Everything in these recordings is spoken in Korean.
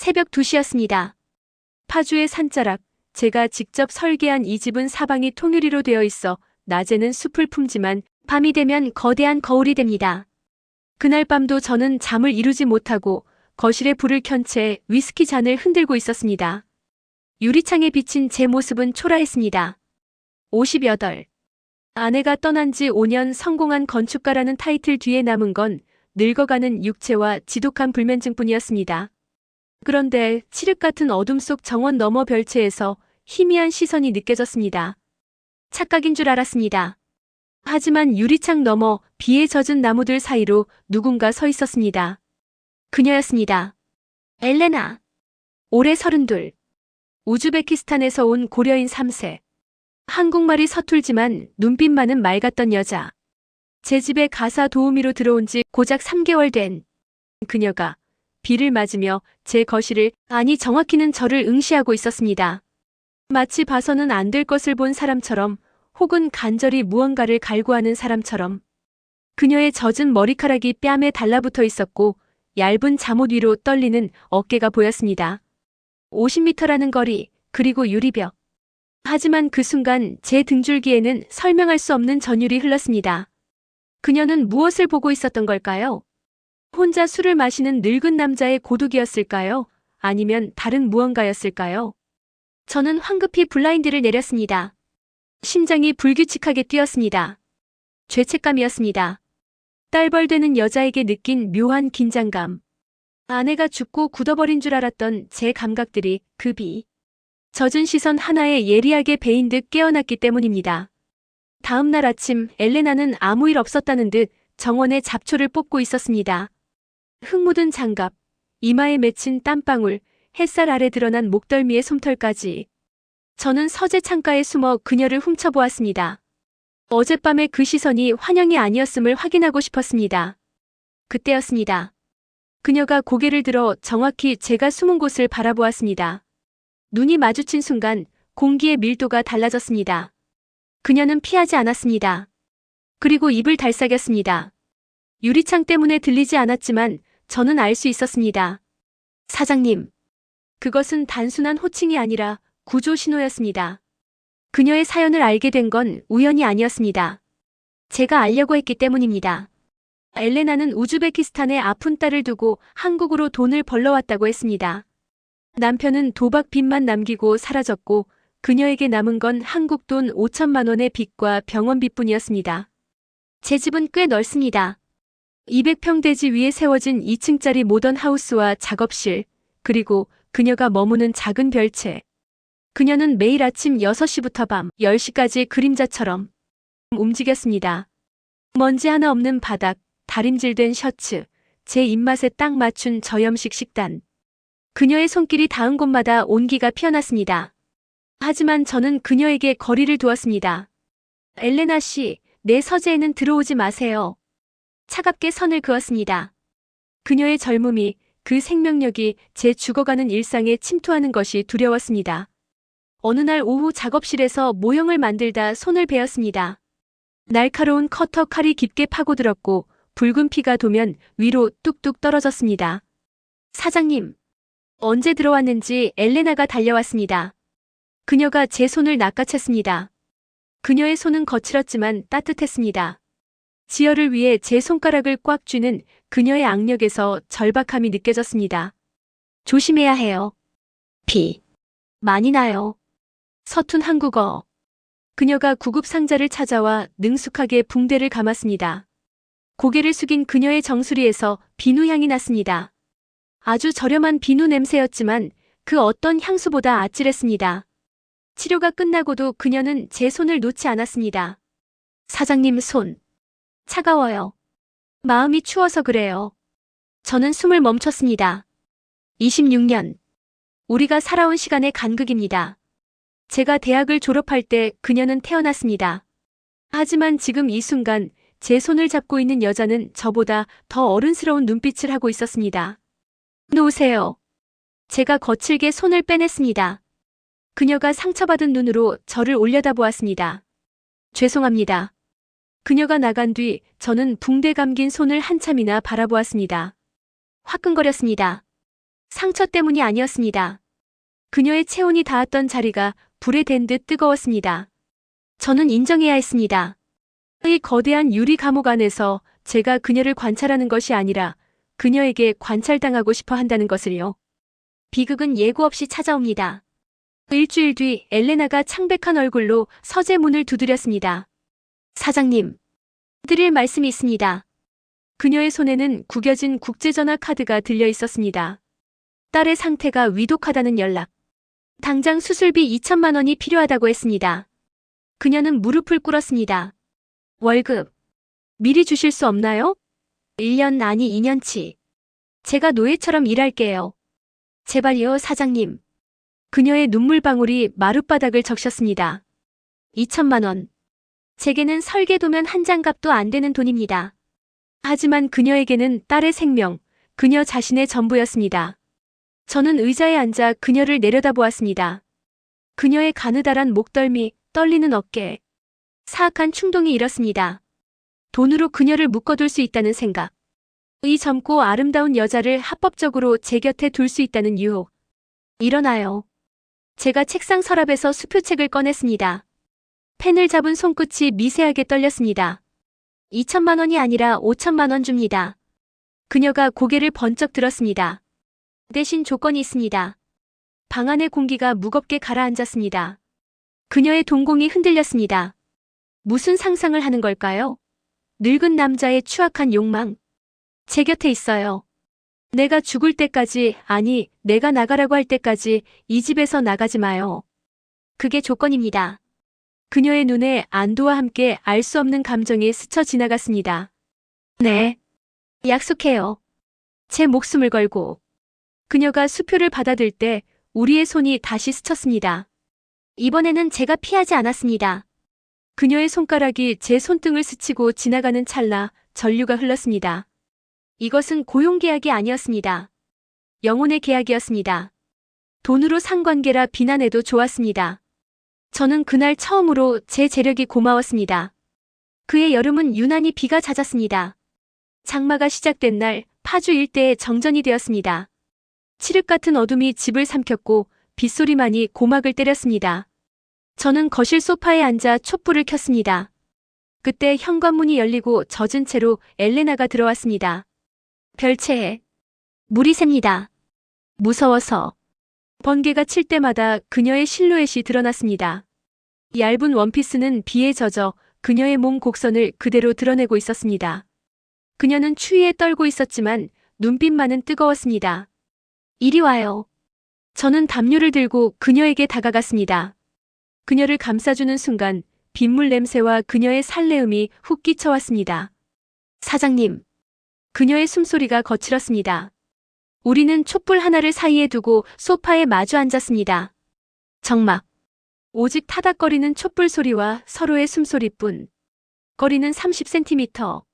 새벽 2시였습니다. 파주의 산자락, 제가 직접 설계한 이 집은 사방이 통유리로 되어 있어 낮에는 숲을 품지만 밤이 되면 거대한 거울이 됩니다. 그날 밤도 저는 잠을 이루지 못하고 거실에 불을 켠 채 위스키 잔을 흔들고 있었습니다. 유리창에 비친 제 모습은 초라했습니다. 58. 아내가 떠난 지 5년 성공한 건축가라는 타이틀 뒤에 남은 건 늙어가는 육체와 지독한 불면증뿐이었습니다. 그런데 칠흑 같은 어둠 속 정원 너머 별채에서 희미한 시선이 느껴졌습니다. 착각인 줄 알았습니다. 하지만 유리창 너머 비에 젖은 나무들 사이로 누군가 서 있었습니다. 그녀였습니다. 엘레나. 올해 32. 우즈베키스탄에서 온 고려인 3세. 한국말이 서툴지만 눈빛만은 맑았던 여자. 제 집에 가사 도우미로 들어온 지 고작 3개월 된 그녀가 비를 맞으며 제 거실을, 아니 정확히는 저를 응시하고 있었습니다. 마치 봐서는 안 될 것을 본 사람처럼, 혹은 간절히 무언가를 갈구하는 사람처럼. 그녀의 젖은 머리카락이 뺨에 달라붙어 있었고 얇은 잠옷 위로 떨리는 어깨가 보였습니다. 50m라는 거리, 그리고 유리벽. 하지만 그 순간 제 등줄기에는 설명할 수 없는 전율이 흘렀습니다. 그녀는 무엇을 보고 있었던 걸까요? 혼자 술을 마시는 늙은 남자의 고독이었을까요? 아니면 다른 무언가였을까요? 저는 황급히 블라인드를 내렸습니다. 심장이 불규칙하게 뛰었습니다. 죄책감이었습니다. 딸벌되는 여자에게 느낀 묘한 긴장감. 아내가 죽고 굳어버린 줄 알았던 제 감각들이 그 비 젖은 시선 하나에 예리하게 베인 듯 깨어났기 때문입니다. 다음 날 아침 엘레나는 아무 일 없었다는 듯 정원에 잡초를 뽑고 있었습니다. 흙 묻은 장갑, 이마에 맺힌 땀방울, 햇살 아래 드러난 목덜미의 솜털까지. 저는 서재 창가에 숨어 그녀를 훔쳐보았습니다. 어젯밤의 그 시선이 환영이 아니었음을 확인하고 싶었습니다. 그때였습니다. 그녀가 고개를 들어 정확히 제가 숨은 곳을 바라보았습니다. 눈이 마주친 순간 공기의 밀도가 달라졌습니다. 그녀는 피하지 않았습니다. 그리고 입을 달싹였습니다. 유리창 때문에 들리지 않았지만 저는 알 수 있었습니다. 사장님. 그것은 단순한 호칭이 아니라 구조 신호였습니다. 그녀의 사연을 알게 된 건 우연이 아니었습니다. 제가 알려고 했기 때문입니다. 엘레나는 우즈베키스탄에 아픈 딸을 두고 한국으로 돈을 벌러 왔다고 했습니다. 남편은 도박 빚만 남기고 사라졌고 그녀에게 남은 건 한국 돈 5천만 원의 빚과 병원비뿐이었습니다. 제 집은 꽤 넓습니다. 200평 대지 위에 세워진 2층짜리 모던 하우스와 작업실, 그리고 그녀가 머무는 작은 별채. 그녀는 매일 아침 6시부터 밤 10시까지 그림자처럼 움직였습니다. 먼지 하나 없는 바닥, 다림질된 셔츠, 제 입맛에 딱 맞춘 저염식 식단. 그녀의 손길이 닿은 곳마다 온기가 피어났습니다. 하지만 저는 그녀에게 거리를 두었습니다. 엘레나 씨, 내 서재에는 들어오지 마세요. 차갑게 선을 그었습니다. 그녀의 젊음이, 그 생명력이 제 죽어가는 일상에 침투하는 것이 두려웠습니다. 어느 날 오후 작업실에서 모형을 만들다 손을 베었습니다. 날카로운 커터 칼이 깊게 파고들었고 붉은 피가 도면 위로 뚝뚝 떨어졌습니다. 사장님. 언제 들어왔는지 엘레나가 달려왔습니다. 그녀가 제 손을 낚아챘습니다. 그녀의 손은 거칠었지만 따뜻했습니다. 지혈을 위해 제 손가락을 꽉 쥐는 그녀의 악력에서 절박함이 느껴졌습니다. 조심해야 해요. 피. 많이 나요. 서툰 한국어. 그녀가 구급 상자를 찾아와 능숙하게 붕대를 감았습니다. 고개를 숙인 그녀의 정수리에서 비누 향이 났습니다. 아주 저렴한 비누 냄새였지만 그 어떤 향수보다 아찔했습니다. 치료가 끝나고도 그녀는 제 손을 놓지 않았습니다. 사장님 손. 차가워요. 마음이 추워서 그래요. 저는 숨을 멈췄습니다. 26년. 우리가 살아온 시간의 간극입니다. 제가 대학을 졸업할 때 그녀는 태어났습니다. 하지만 지금 이 순간 제 손을 잡고 있는 여자는 저보다 더 어른스러운 눈빛을 하고 있었습니다. 놓으세요. 제가 거칠게 손을 빼냈습니다. 그녀가 상처받은 눈으로 저를 올려다보았습니다. 죄송합니다. 그녀가 나간 뒤 저는 붕대 감긴 손을 한참이나 바라보았습니다. 화끈거렸습니다. 상처 때문이 아니었습니다. 그녀의 체온이 닿았던 자리가 불에 댄 듯 뜨거웠습니다. 저는 인정해야 했습니다. 이 거대한 유리 감옥 안에서 제가 그녀를 관찰하는 것이 아니라 그녀에게 관찰당하고 싶어 한다는 것을요. 비극은 예고 없이 찾아옵니다. 일주일 뒤 엘레나가 창백한 얼굴로 서재 문을 두드렸습니다. 사장님, 드릴 말씀이 있습니다. 그녀의 손에는 구겨진 국제전화 카드가 들려 있었습니다. 딸의 상태가 위독하다는 연락. 당장 수술비 2천만 원이 필요하다고 했습니다. 그녀는 무릎을 꿇었습니다. 월급, 미리 주실 수 없나요? 1년 아니 2년치. 제가 노예처럼 일할게요. 제발요, 사장님. 그녀의 눈물방울이 마룻바닥을 적셨습니다. 2천만 원. 제게는 설계도면 한 장값도 안 되는 돈입니다. 하지만 그녀에게는 딸의 생명, 그녀 자신의 전부였습니다. 저는 의자에 앉아 그녀를 내려다보았습니다. 그녀의 가느다란 목덜미, 떨리는 어깨. 사악한 충동이 일었습니다. 돈으로 그녀를 묶어둘 수 있다는 생각. 이 젊고 아름다운 여자를 합법적으로 제 곁에 둘 수 있다는 유혹. 일어나요. 제가 책상 서랍에서 수표책을 꺼냈습니다. 펜을 잡은 손끝이 미세하게 떨렸습니다. 2천만 원이 아니라 5천만 원 줍니다. 그녀가 고개를 번쩍 들었습니다. 대신 조건이 있습니다. 방 안의 공기가 무겁게 가라앉았습니다. 그녀의 동공이 흔들렸습니다. 무슨 상상을 하는 걸까요? 늙은 남자의 추악한 욕망. 제 곁에 있어요. 내가 죽을 때까지, 아니, 내가 나가라고 할 때까지 이 집에서 나가지 마요. 그게 조건입니다. 그녀의 눈에 안도와 함께 알 수 없는 감정이 스쳐 지나갔습니다. 네. 약속해요. 제 목숨을 걸고. 그녀가 수표를 받아들 때 우리의 손이 다시 스쳤습니다. 이번에는 제가 피하지 않았습니다. 그녀의 손가락이 제 손등을 스치고 지나가는 찰나 전류가 흘렀습니다. 이것은 고용계약이 아니었습니다. 영혼의 계약이었습니다. 돈으로 산 관계라 비난해도 좋았습니다. 저는 그날 처음으로 제 재력이 고마웠습니다. 그의 여름은 유난히 비가 잦았습니다. 장마가 시작된 날 파주 일대에 정전이 되었습니다. 칠흑 같은 어둠이 집을 삼켰고 빗소리만이 고막을 때렸습니다. 저는 거실 소파에 앉아 촛불을 켰습니다. 그때 현관문이 열리고 젖은 채로 엘레나가 들어왔습니다. 별채에 물이 셉니다. 무서워서. 번개가 칠 때마다 그녀의 실루엣이 드러났습니다. 얇은 원피스는 비에 젖어 그녀의 몸 곡선을 그대로 드러내고 있었습니다. 그녀는 추위에 떨고 있었지만 눈빛만은 뜨거웠습니다. 이리 와요. 저는 담요를 들고 그녀에게 다가갔습니다. 그녀를 감싸주는 순간 빗물 냄새와 그녀의 살레음이 훅 끼쳐왔습니다. 사장님. 그녀의 숨소리가 거칠었습니다. 우리는 촛불 하나를 사이에 두고 소파에 마주 앉았습니다. 정막. 오직 타닥거리는 촛불 소리와 서로의 숨소리뿐. 거리는 30cm.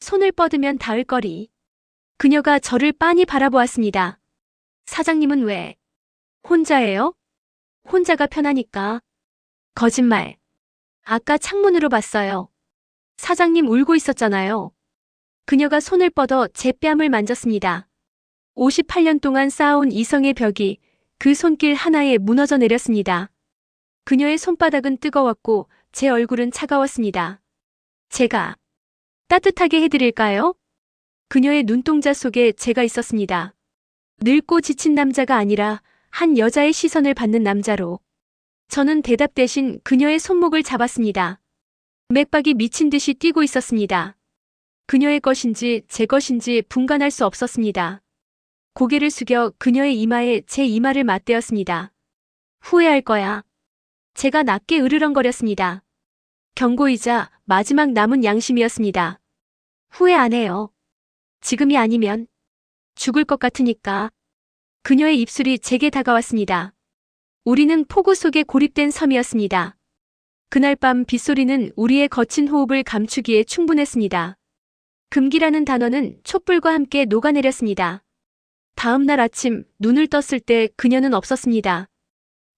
손을 뻗으면 닿을 거리. 그녀가 저를 빤히 바라보았습니다. 사장님은 왜? 혼자예요? 혼자가 편하니까. 거짓말. 아까 창문으로 봤어요. 사장님 울고 있었잖아요. 그녀가 손을 뻗어 제 뺨을 만졌습니다. 58년 동안 쌓아온 이성의 벽이 그 손길 하나에 무너져 내렸습니다. 그녀의 손바닥은 뜨거웠고 제 얼굴은 차가웠습니다. 제가 따뜻하게 해드릴까요? 그녀의 눈동자 속에 제가 있었습니다. 늙고 지친 남자가 아니라 한 여자의 시선을 받는 남자로. 저는 대답 대신 그녀의 손목을 잡았습니다. 맥박이 미친 듯이 뛰고 있었습니다. 그녀의 것인지 제 것인지 분간할 수 없었습니다. 고개를 숙여 그녀의 이마에 제 이마를 맞대었습니다. 후회할 거야. 제가 낮게 으르렁거렸습니다. 경고이자 마지막 남은 양심이었습니다. 후회 안 해요. 지금이 아니면 죽을 것 같으니까. 그녀의 입술이 제게 다가왔습니다. 우리는 폭우 속에 고립된 섬이었습니다. 그날 밤 빗소리는 우리의 거친 호흡을 감추기에 충분했습니다. 금기라는 단어는 촛불과 함께 녹아내렸습니다. 다음 날 아침 눈을 떴을 때 그녀는 없었습니다.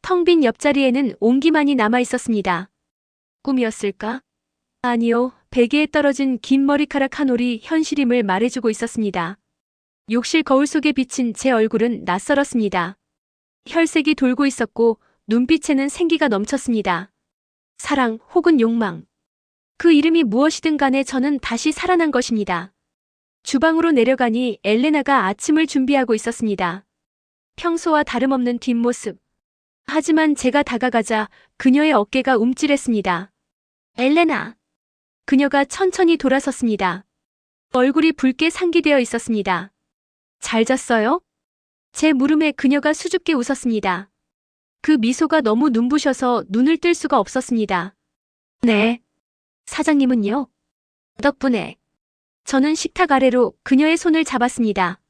텅 빈 옆자리에는 온기만이 남아 있었습니다. 꿈이었을까? 아니요, 베개에 떨어진 긴 머리카락 한 올이 현실임을 말해주고 있었습니다. 욕실 거울 속에 비친 제 얼굴은 낯설었습니다. 혈색이 돌고 있었고 눈빛에는 생기가 넘쳤습니다. 사랑 혹은 욕망. 그 이름이 무엇이든 간에 저는 다시 살아난 것입니다. 주방으로 내려가니 엘레나가 아침을 준비하고 있었습니다. 평소와 다름없는 뒷모습. 하지만 제가 다가가자 그녀의 어깨가 움찔했습니다. 엘레나. 그녀가 천천히 돌아섰습니다. 얼굴이 붉게 상기되어 있었습니다. 잘 잤어요? 제 물음에 그녀가 수줍게 웃었습니다. 그 미소가 너무 눈부셔서 눈을 뜰 수가 없었습니다. 네. 사장님은요? 덕분에. 저는 식탁 아래로 그녀의 손을 잡았습니다.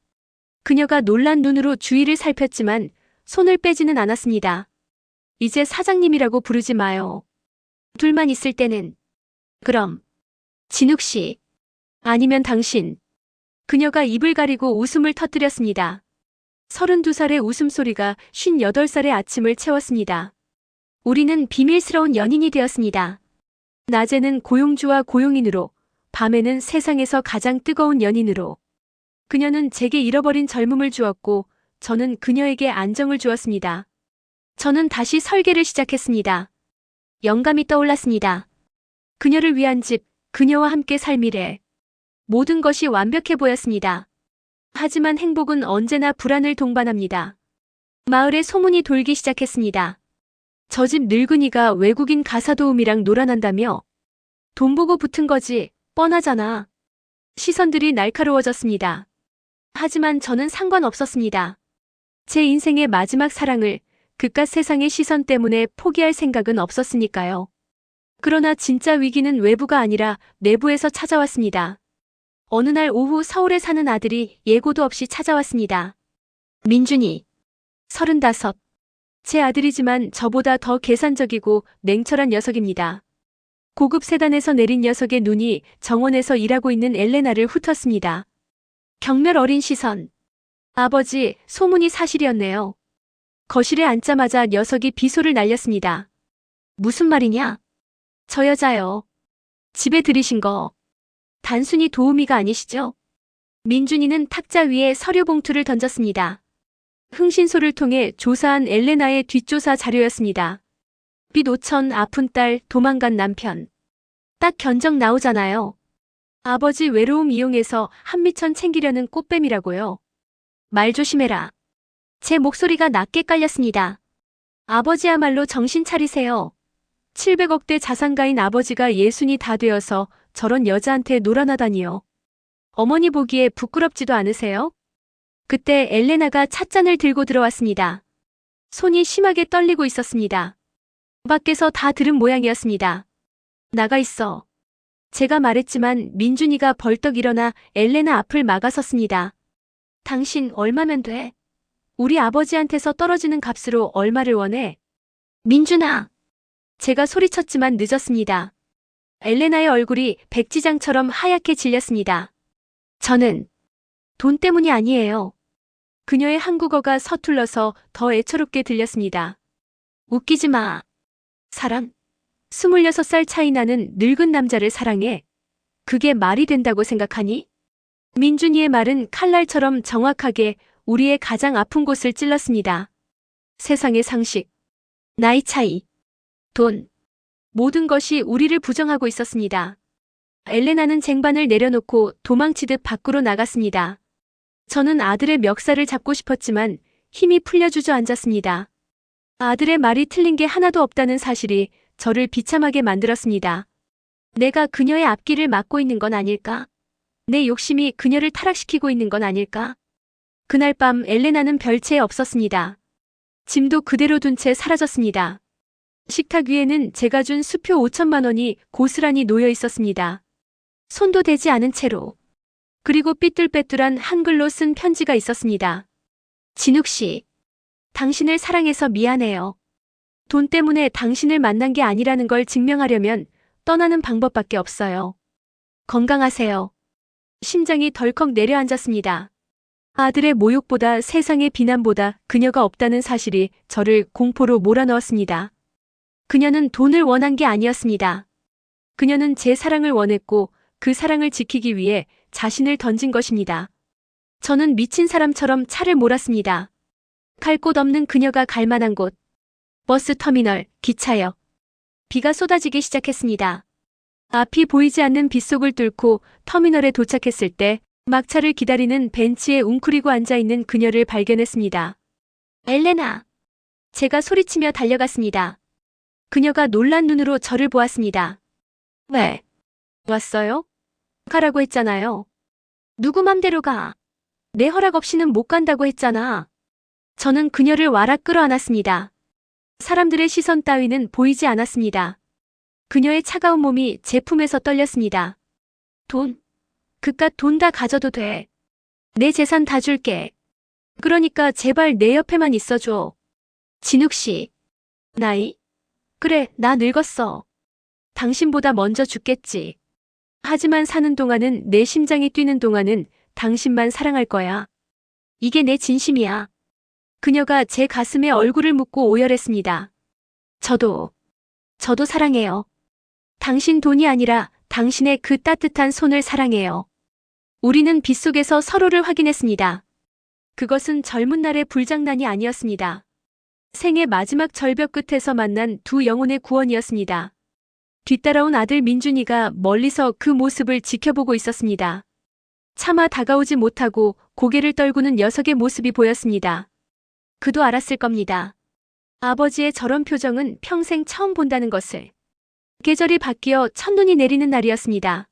그녀가 놀란 눈으로 주위를 살폈지만 손을 빼지는 않았습니다. 이제 사장님이라고 부르지 마요. 둘만 있을 때는. 그럼. 진욱 씨. 아니면 당신. 그녀가 입을 가리고 웃음을 터뜨렸습니다. 32살의 웃음소리가 58살의 아침을 채웠습니다. 우리는 비밀스러운 연인이 되었습니다. 낮에는 고용주와 고용인으로, 밤에는 세상에서 가장 뜨거운 연인으로. 그녀는 제게 잃어버린 젊음을 주었고, 저는 그녀에게 안정을 주었습니다. 저는 다시 설계를 시작했습니다. 영감이 떠올랐습니다. 그녀를 위한 집, 그녀와 함께 삶이래. 모든 것이 완벽해 보였습니다. 하지만 행복은 언제나 불안을 동반합니다. 마을에 소문이 돌기 시작했습니다. 저 집 늙은이가 외국인 가사도우미랑 놀아난다며. 돈 보고 붙은 거지, 뻔하잖아. 시선들이 날카로워졌습니다. 하지만 저는 상관없었습니다. 제 인생의 마지막 사랑을 그깟 세상의 시선 때문에 포기할 생각은 없었으니까요. 그러나 진짜 위기는 외부가 아니라 내부에서 찾아왔습니다. 어느 날 오후 서울에 사는 아들이 예고도 없이 찾아왔습니다. 민준이. 35. 제 아들이지만 저보다 더 계산적이고 냉철한 녀석입니다. 고급 세단에서 내린 녀석의 눈이 정원에서 일하고 있는 엘레나를 훑었습니다. 경멸 어린 시선. 아버지, 소문이 사실이었네요. 거실에 앉자마자 녀석이 비소를 날렸습니다. 무슨 말이냐? 저 여자요. 집에 들이신 거. 단순히 도우미가 아니시죠? 민준이는 탁자 위에 서류 봉투를 던졌습니다. 흥신소를 통해 조사한 엘레나의 뒷조사 자료였습니다. 빚 5천, 아픈 딸, 도망간 남편. 딱 견적 나오잖아요. 아버지 외로움 이용해서 한미천 챙기려는 꽃뱀이라고요. 말 조심해라. 제 목소리가 낮게 깔렸습니다. 아버지야말로 정신 차리세요. 700억대 자산가인 아버지가 예순이 다 되어서 저런 여자한테 놀아나다니요. 어머니 보기에 부끄럽지도 않으세요? 그때 엘레나가 찻잔을 들고 들어왔습니다. 손이 심하게 떨리고 있었습니다. 밖에서 다 들은 모양이었습니다. 나가 있어. 제가 말했지만 민준이가 벌떡 일어나 엘레나 앞을 막아섰습니다. 당신 얼마면 돼? 우리 아버지한테서 떨어지는 값으로 얼마를 원해? 민준아! 제가 소리쳤지만 늦었습니다. 엘레나의 얼굴이 백지장처럼 하얗게 질렸습니다. 저는 돈 때문이 아니에요. 그녀의 한국어가 서툴러서 더 애처롭게 들렸습니다. 웃기지 마. 사랑? 26살 차이 나는 늙은 남자를 사랑해. 그게 말이 된다고 생각하니? 민준이의 말은 칼날처럼 정확하게 우리의 가장 아픈 곳을 찔렀습니다. 세상의 상식, 나이 차이, 돈. 모든 것이 우리를 부정하고 있었습니다. 엘레나는 쟁반을 내려놓고 도망치듯 밖으로 나갔습니다. 저는 아들의 멱살을 잡고 싶었지만 힘이 풀려 주저앉았습니다. 아들의 말이 틀린 게 하나도 없다는 사실이 저를 비참하게 만들었습니다. 내가 그녀의 앞길을 막고 있는 건 아닐까? 내 욕심이 그녀를 타락시키고 있는 건 아닐까? 그날 밤 엘레나는 별채 없었습니다. 짐도 그대로 둔 채 사라졌습니다. 식탁 위에는 제가 준 수표 5천만 원이 고스란히 놓여 있었습니다. 손도 대지 않은 채로. 그리고 삐뚤빼뚤한 한글로 쓴 편지가 있었습니다. 진욱 씨, 당신을 사랑해서 미안해요. 돈 때문에 당신을 만난 게 아니라는 걸 증명하려면 떠나는 방법밖에 없어요. 건강하세요. 심장이 덜컥 내려앉았습니다. 아들의 모욕보다 세상의 비난보다 그녀가 없다는 사실이 저를 공포로 몰아넣었습니다. 그녀는 돈을 원한 게 아니었습니다. 그녀는 제 사랑을 원했고 그 사랑을 지키기 위해 자신을 던진 것입니다. 저는 미친 사람처럼 차를 몰았습니다. 갈 곳 없는 그녀가 갈 만한 곳. 버스 터미널, 기차역. 비가 쏟아지기 시작했습니다. 앞이 보이지 않는 빗속을 뚫고 터미널에 도착했을 때 막차를 기다리는 벤치에 웅크리고 앉아있는 그녀를 발견했습니다. 엘레나! 제가 소리치며 달려갔습니다. 그녀가 놀란 눈으로 저를 보았습니다. 왜? 왔어요? 가라고 했잖아요. 누구 맘대로 가. 내 허락 없이는 못 간다고 했잖아. 저는 그녀를 와락 끌어안았습니다. 사람들의 시선 따위는 보이지 않았습니다. 그녀의 차가운 몸이 제 품에서 떨렸습니다. 돈? 그깟 돈 다 가져도 돼. 내 재산 다 줄게. 그러니까 제발 내 옆에만 있어줘. 진욱 씨. 나이? 그래, 나 늙었어. 당신보다 먼저 죽겠지. 하지만 사는 동안은 내 심장이 뛰는 동안은 당신만 사랑할 거야. 이게 내 진심이야. 그녀가 제 가슴에 얼굴을 묻고 오열했습니다. 저도 사랑해요. 당신 돈이 아니라 당신의 그 따뜻한 손을 사랑해요. 우리는 빗속에서 서로를 확인했습니다. 그것은 젊은 날의 불장난이 아니었습니다. 생의 마지막 절벽 끝에서 만난 두 영혼의 구원이었습니다. 뒤따라온 아들 민준이가 멀리서 그 모습을 지켜보고 있었습니다. 차마 다가오지 못하고 고개를 떨구는 녀석의 모습이 보였습니다. 그도 알았을 겁니다. 아버지의 저런 표정은 평생 처음 본다는 것을. 계절이 바뀌어 첫눈이 내리는 날이었습니다.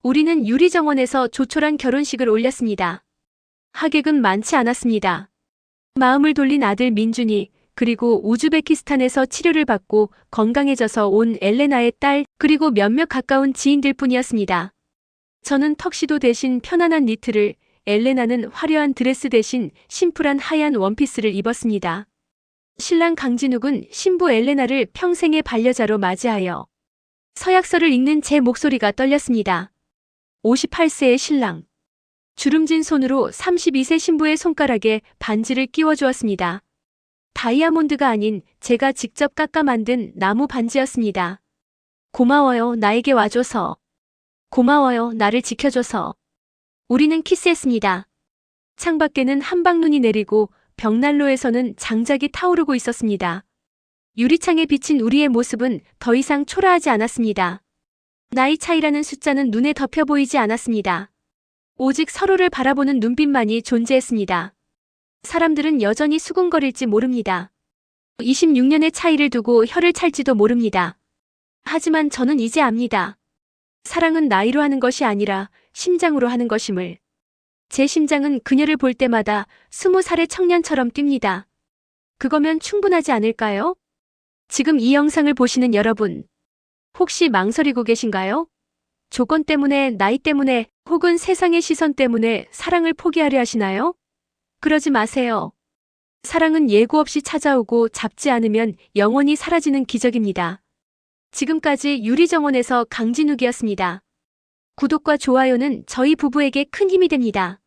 우리는 유리정원에서 조촐한 결혼식을 올렸습니다. 하객은 많지 않았습니다. 마음을 돌린 아들 민준이, 그리고 우즈베키스탄에서 치료를 받고 건강해져서 온 엘레나의 딸, 그리고 몇몇 가까운 지인들 뿐이었습니다. 저는 턱시도 대신 편안한 니트를, 엘레나는 화려한 드레스 대신 심플한 하얀 원피스를 입었습니다. 신랑 강진욱은 신부 엘레나를 평생의 반려자로 맞이하여 서약서를 읽는 제 목소리가 떨렸습니다. 58세의 신랑. 주름진 손으로 32세 신부의 손가락에 반지를 끼워주었습니다. 다이아몬드가 아닌 제가 직접 깎아 만든 나무 반지였습니다. 고마워요, 나에게 와줘서. 고마워요, 나를 지켜줘서. 우리는 키스했습니다. 창밖에는 한방눈이 내리고 벽난로에서는 장작이 타오르고 있었습니다. 유리창에 비친 우리의 모습은 더 이상 초라하지 않았습니다. 나이 차이라는 숫자는 눈에 덮여 보이지 않았습니다. 오직 서로를 바라보는 눈빛만이 존재했습니다. 사람들은 여전히 수군거릴지 모릅니다. 26년의 차이를 두고 혀를 찰지도 모릅니다. 하지만 저는 이제 압니다. 사랑은 나이로 하는 것이 아니라 심장으로 하는 것임을. 제 심장은 그녀를 볼 때마다 20살의 청년처럼 뜁니다. 그거면 충분하지 않을까요? 지금 이 영상을 보시는 여러분, 혹시 망설이고 계신가요? 조건 때문에, 나이 때문에, 혹은 세상의 시선 때문에 사랑을 포기하려 하시나요? 그러지 마세요. 사랑은 예고 없이 찾아오고 잡지 않으면 영원히 사라지는 기적입니다. 지금까지 유리정원에서 강진욱이었습니다. 구독과 좋아요는 저희 부부에게 큰 힘이 됩니다.